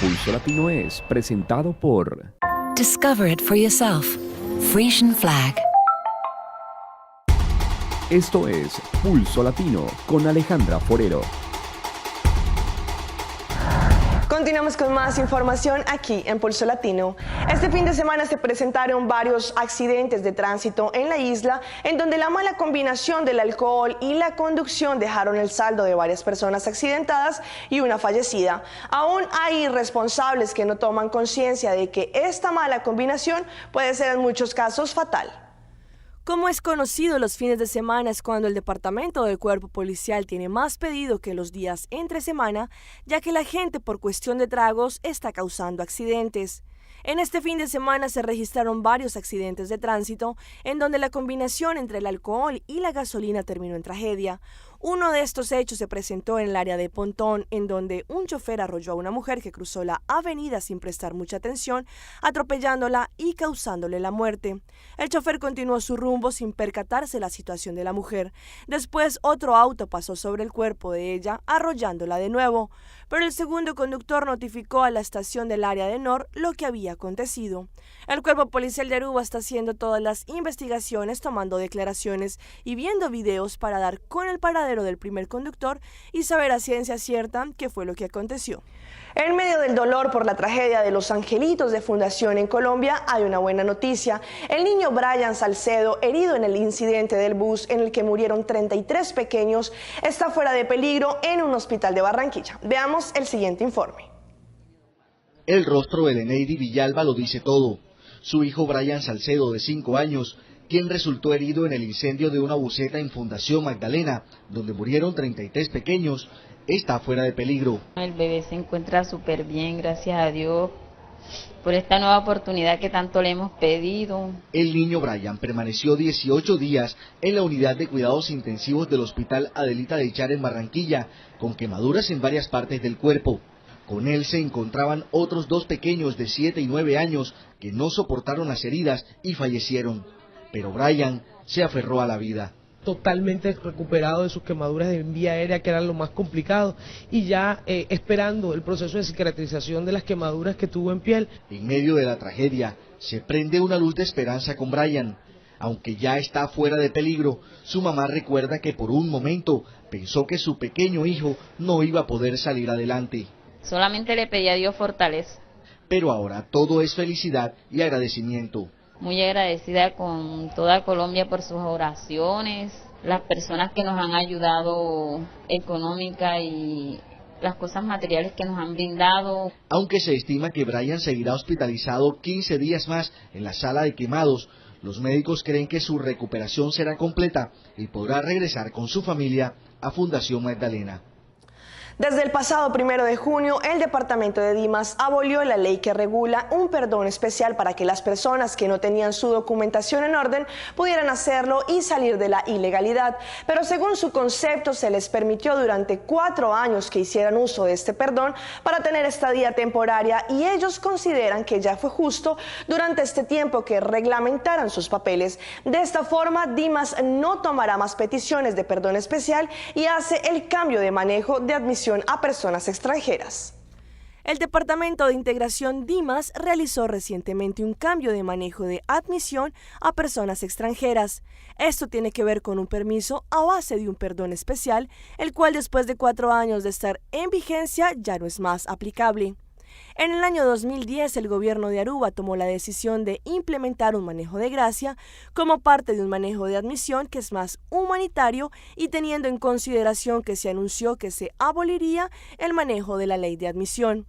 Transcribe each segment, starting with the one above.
Pulso Latino es presentado por Discover it for yourself. Frisian Flag. Esto es Pulso Latino con Alejandra Forero. Continuamos con más información aquí en Pulso Latino. Este fin de semana se presentaron varios accidentes de tránsito en la isla, en donde la mala combinación del alcohol y la conducción dejaron el saldo de varias personas accidentadas y una fallecida. Aún hay irresponsables que no toman conciencia de que esta mala combinación puede ser en muchos casos fatal. Como es conocido, los fines de semana es cuando el departamento del cuerpo policial tiene más pedido que los días entre semana, ya que la gente por cuestión de tragos está causando accidentes. En este fin de semana se registraron varios accidentes de tránsito en donde la combinación entre el alcohol y la gasolina terminó en tragedia. Uno de estos hechos se presentó en el área de Pontón, en donde un chofer arrolló a una mujer que cruzó la avenida sin prestar mucha atención, atropellándola y causándole la muerte. El chofer continuó su rumbo sin percatarse de la situación de la mujer. Después, otro auto pasó sobre el cuerpo de ella, arrollándola de nuevo. Pero el segundo conductor notificó a la estación del área de Nor lo que había acontecido. El cuerpo policial de Aruba está haciendo todas las investigaciones, tomando declaraciones y viendo videos para dar con el paradero del primer conductor y saber a ciencia cierta qué fue lo que aconteció. En medio del dolor por la tragedia de los Angelitos de Fundación en Colombia, hay una buena noticia. El niño Brian Salcedo, herido en el incidente del bus en el que murieron 33 pequeños, está fuera de peligro en un hospital de Barranquilla. Veamos el siguiente informe. El rostro de Leneidy Villalba lo dice todo. Su hijo Brian Salcedo, de 5 años, quien resultó herido en el incendio de una buseta en Fundación Magdalena, donde murieron 33 pequeños, está fuera de peligro. El bebé se encuentra súper bien, gracias a Dios, por esta nueva oportunidad que tanto le hemos pedido. El niño Brian permaneció 18 días en la unidad de cuidados intensivos del Hospital Adelita de Char en Barranquilla, con quemaduras en varias partes del cuerpo. Con él se encontraban otros 2 pequeños de 7 y 9 años que no soportaron las heridas y fallecieron. Pero Brian se aferró a la vida. Totalmente recuperado de sus quemaduras en vía aérea, que eran lo más complicado, y ya esperando el proceso de cicatrización de las quemaduras que tuvo en piel. En medio de la tragedia, se prende una luz de esperanza con Brian. Aunque ya está fuera de peligro, su mamá recuerda que por un momento pensó que su pequeño hijo no iba a poder salir adelante. Solamente le pedí a Dios fortaleza. Pero ahora todo es felicidad y agradecimiento. Muy agradecida con toda Colombia por sus oraciones, las personas que nos han ayudado económica y las cosas materiales que nos han brindado. Aunque se estima que Brian seguirá hospitalizado 15 días más en la sala de quemados, los médicos creen que su recuperación será completa y podrá regresar con su familia a Fundación Magdalena. Desde el pasado 1 de junio, el departamento de Dimas abolió la ley que regula un perdón especial para que las personas que no tenían su documentación en orden pudieran hacerlo y salir de la ilegalidad. Pero según su concepto, se les permitió durante 4 años que hicieran uso de este perdón para tener estadía temporaria, y ellos consideran que ya fue justo durante este tiempo que reglamentaran sus papeles. De esta forma, Dimas no tomará más peticiones de perdón especial y hace el cambio de manejo de admisión a personas extranjeras. El Departamento de Integración Dimas realizó recientemente un cambio de manejo de admisión a personas extranjeras. Esto tiene que ver con un permiso a base de un perdón especial, el cual después de 4 años de estar en vigencia ya no es más aplicable. En el año 2010, el gobierno de Aruba tomó la decisión de implementar un manejo de gracia como parte de un manejo de admisión que es más humanitario, y teniendo en consideración que se anunció que se aboliría el manejo de la ley de admisión.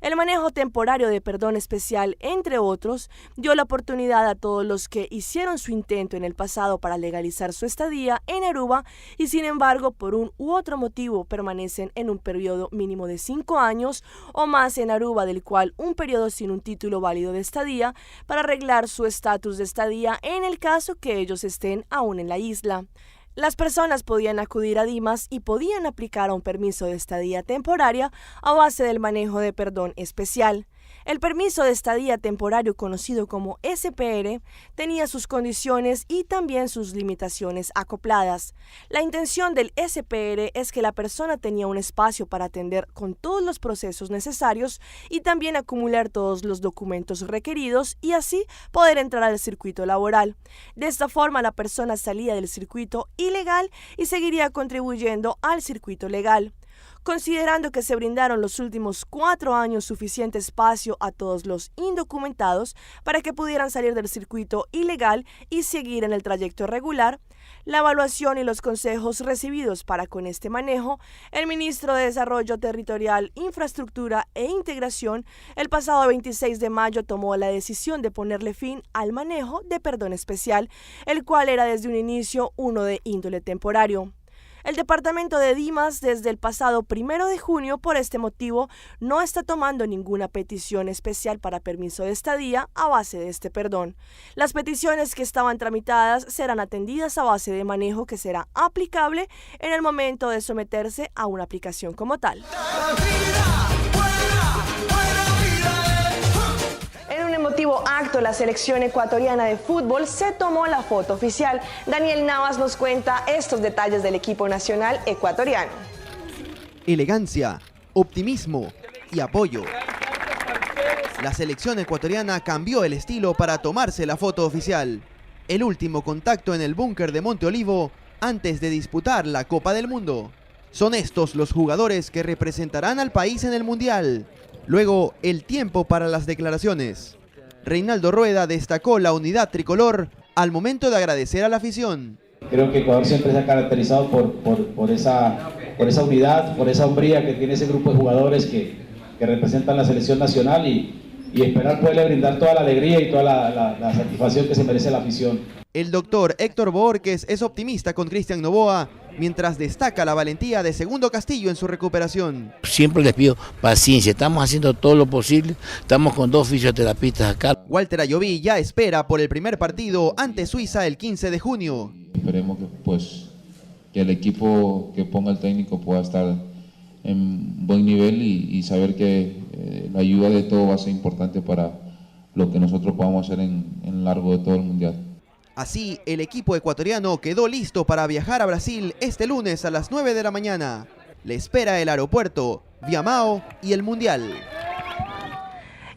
El manejo temporario de perdón especial, entre otros, dio la oportunidad a todos los que hicieron su intento en el pasado para legalizar su estadía en Aruba y sin embargo por un u otro motivo permanecen en un periodo mínimo de 5 años o más en Aruba, del cual un periodo sin un título válido de estadía, para arreglar su estatus de estadía en el caso que ellos estén aún en la isla. Las personas podían acudir a Dimas y podían aplicar a un permiso de estadía temporaria a base del manejo de perdón especial. El permiso de estadía temporario conocido como SPR tenía sus condiciones y también sus limitaciones acopladas. La intención del SPR es que la persona tenía un espacio para atender con todos los procesos necesarios y también acumular todos los documentos requeridos y así poder entrar al circuito laboral. De esta forma la persona salía del circuito ilegal y seguiría contribuyendo al circuito legal. Considerando que se brindaron los últimos 4 años suficiente espacio a todos los indocumentados para que pudieran salir del circuito ilegal y seguir en el trayecto regular, la evaluación y los consejos recibidos para con este manejo, el ministro de Desarrollo Territorial, Infraestructura e Integración, el pasado 26 de mayo tomó la decisión de ponerle fin al manejo de perdón especial, el cual era desde un inicio uno de índole temporario. El departamento de Dimas desde el pasado 1 de junio por este motivo no está tomando ninguna petición especial para permiso de estadía a base de este perdón. Las peticiones que estaban tramitadas serán atendidas a base de manejo que será aplicable en el momento de someterse a una aplicación como tal. En un emotivo acto, la selección ecuatoriana de fútbol se tomó la foto oficial. Daniel Navas nos cuenta estos detalles del equipo nacional ecuatoriano. Elegancia, optimismo y apoyo. La selección ecuatoriana cambió el estilo para tomarse la foto oficial. El último contacto en el búnker de Monte Olivo antes de disputar la Copa del Mundo. Son estos los jugadores que representarán al país en el Mundial. Luego, el tiempo para las declaraciones. Reinaldo Rueda destacó la unidad tricolor al momento de agradecer a la afición. Creo que Ecuador siempre se ha caracterizado por esa unidad, por esa hombría que tiene ese grupo de jugadores que representan la selección nacional y esperar poderle brindar toda la alegría y toda la satisfacción que se merece la afición. El doctor Héctor Borges es optimista con Cristian Novoa, mientras destaca la valentía de Segundo Castillo en su recuperación. Siempre les pido paciencia, estamos haciendo todo lo posible, estamos con 2 fisioterapistas acá. Walter Ayoví ya espera por el primer partido ante Suiza el 15 de junio. Esperemos que el equipo que ponga el técnico pueda estar en buen nivel y saber que la ayuda de todo va a ser importante para lo que nosotros podamos hacer en largo de todo el Mundial. Así, el equipo ecuatoriano quedó listo para viajar a Brasil este lunes a las 9 de la mañana. Le espera el aeropuerto, Viamao y el Mundial.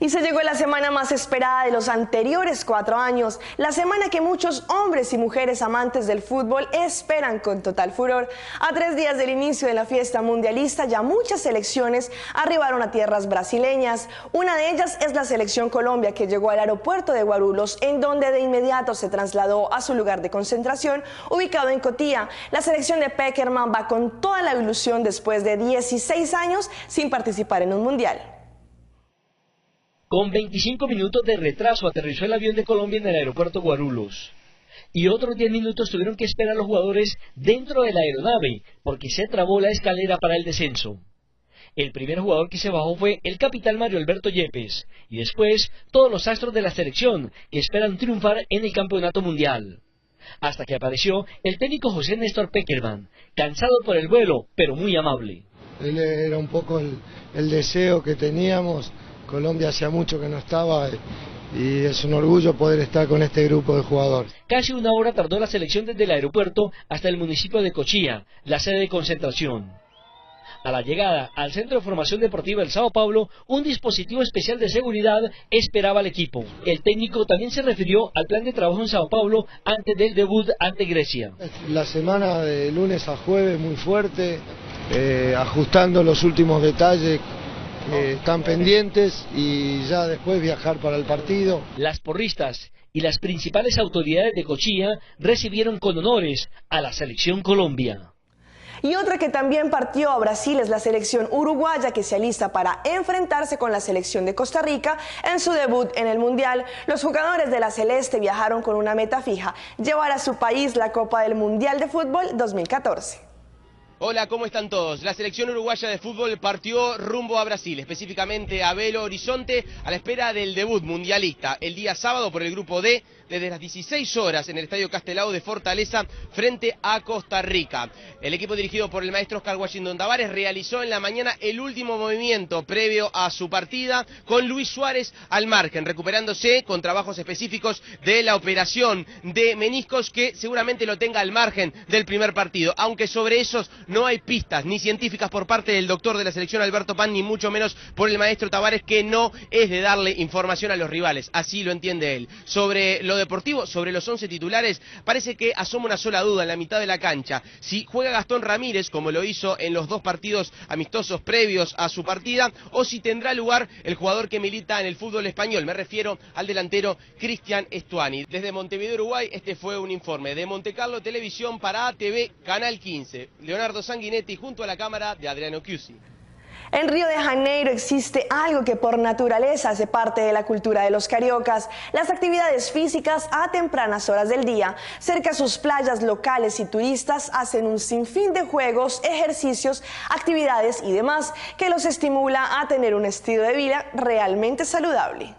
Y se llegó la semana más esperada de los anteriores 4 años, la semana que muchos hombres y mujeres amantes del fútbol esperan con total furor. A 3 días del inicio de la fiesta mundialista, ya muchas selecciones arribaron a tierras brasileñas. Una de ellas es la selección Colombia, que llegó al aeropuerto de Guarulhos, en donde de inmediato se trasladó a su lugar de concentración, ubicado en Cotía. La selección de Peckerman va con toda la ilusión después de 16 años sin participar en un mundial. Con 25 minutos de retraso aterrizó el avión de Colombia en el aeropuerto Guarulhos. Y otros 10 minutos tuvieron que esperar los jugadores dentro de la aeronave porque se trabó la escalera para el descenso. El primer jugador que se bajó fue el capitán Mario Alberto Yepes y después todos los astros de la selección que esperan triunfar en el campeonato mundial. Hasta que apareció el técnico José Néstor Peckerman, cansado por el vuelo, pero muy amable. Él era un poco el deseo que teníamos. Colombia hacía mucho que no estaba y es un orgullo poder estar con este grupo de jugadores. Casi 1 hora tardó la selección desde el aeropuerto hasta el municipio de Cochía, la sede de concentración. A la llegada al Centro de Formación Deportiva del Sao Paulo, un dispositivo especial de seguridad esperaba al equipo. El técnico también se refirió al plan de trabajo en Sao Paulo antes del debut ante Grecia. La semana de lunes a jueves muy fuerte, ajustando los últimos detalles están pendientes y ya después viajar para el partido. Las porristas y las principales autoridades de Cochía recibieron con honores a la selección Colombia. Y otra que también partió a Brasil es la selección uruguaya, que se alista para enfrentarse con la selección de Costa Rica en su debut en el Mundial. Los jugadores de la Celeste viajaron con una meta fija: llevar a su país la Copa del Mundial de Fútbol 2014. Hola, ¿cómo están todos? La selección uruguaya de fútbol partió rumbo a Brasil, específicamente a Belo Horizonte, a la espera del debut mundialista el día sábado por el grupo D desde las 16 horas en el Estadio Castelao de Fortaleza frente a Costa Rica. El equipo dirigido por el maestro Oscar Washington Tavares realizó en la mañana el último movimiento previo a su partida con Luis Suárez al margen, recuperándose con trabajos específicos de la operación de meniscos que seguramente lo tenga al margen del primer partido, aunque sobre esos no hay pistas ni científicas por parte del doctor de la selección Alberto Pan, ni mucho menos por el maestro Tavares, que no es de darle información a los rivales, así lo entiende él. Sobre lo deportivo, sobre los 11 titulares, parece que asoma una sola duda en la mitad de la cancha: si juega Gastón Ramírez, como lo hizo en los 2 partidos amistosos previos a su partida, o si tendrá lugar el jugador que milita en el fútbol español. Me refiero al delantero Cristian Estuani. Desde Montevideo, Uruguay, este fue un informe de Montecarlo Televisión para ATV Canal 15. Leonardo Sanguinetti junto a la cámara de Adriano Chiusi. En Río de Janeiro existe algo que por naturaleza hace parte de la cultura de los cariocas: las actividades físicas a tempranas horas del día. Cerca a sus playas, locales y turistas hacen un sinfín de juegos, ejercicios, actividades y demás que los estimula a tener un estilo de vida realmente saludable.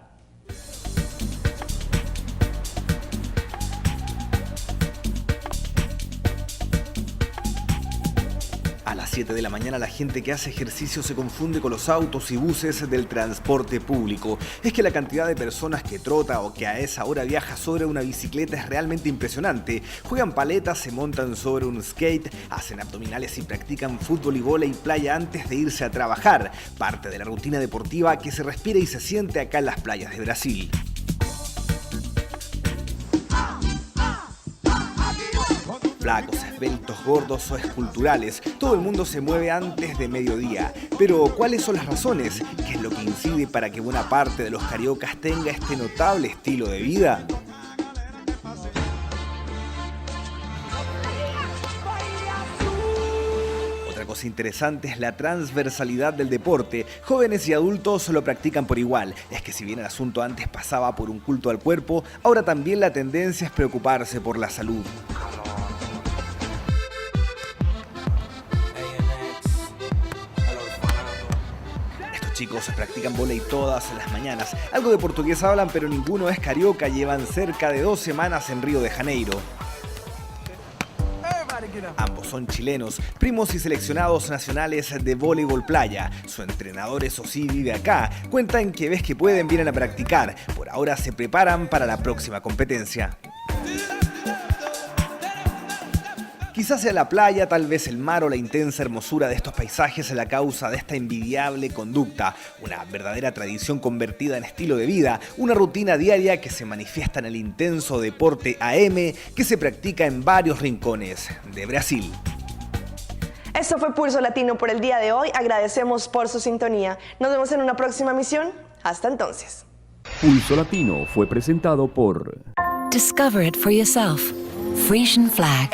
A las 7 de la mañana la gente que hace ejercicio se confunde con los autos y buses del transporte público. Es que la cantidad de personas que trota o que a esa hora viaja sobre una bicicleta es realmente impresionante. Juegan paletas, se montan sobre un skate, hacen abdominales y practican fútbol y vóley playa antes de irse a trabajar. Parte de la rutina deportiva que se respira y se siente acá en las playas de Brasil. Flacos, esbeltos, gordos o esculturales, todo el mundo se mueve antes de mediodía. Pero, ¿cuáles son las razones? ¿Qué es lo que incide para que buena parte de los cariocas tenga este notable estilo de vida? Otra cosa interesante es la transversalidad del deporte. Jóvenes y adultos lo practican por igual. Es que si bien el asunto antes pasaba por un culto al cuerpo, ahora también la tendencia es preocuparse por la salud. Chicos practican vóley todas las mañanas. Algo de portugués hablan, pero ninguno es carioca. Llevan cerca de 2 semanas en Río de Janeiro. Ambos son chilenos, primos y seleccionados nacionales de voleibol playa. Su entrenador, eso sí, vive acá. Cuentan que ves que pueden, vienen a practicar. Por ahora se preparan para la próxima competencia. Quizás sea la playa, tal vez el mar o la intensa hermosura de estos paisajes la causa de esta envidiable conducta. Una verdadera tradición convertida en estilo de vida, una rutina diaria que se manifiesta en el intenso deporte AM que se practica en varios rincones de Brasil. Esto fue Pulso Latino por el día de hoy. Agradecemos por su sintonía. Nos vemos en una próxima emisión. Hasta entonces. Pulso Latino fue presentado por... Discover it for yourself. Frisian Flag.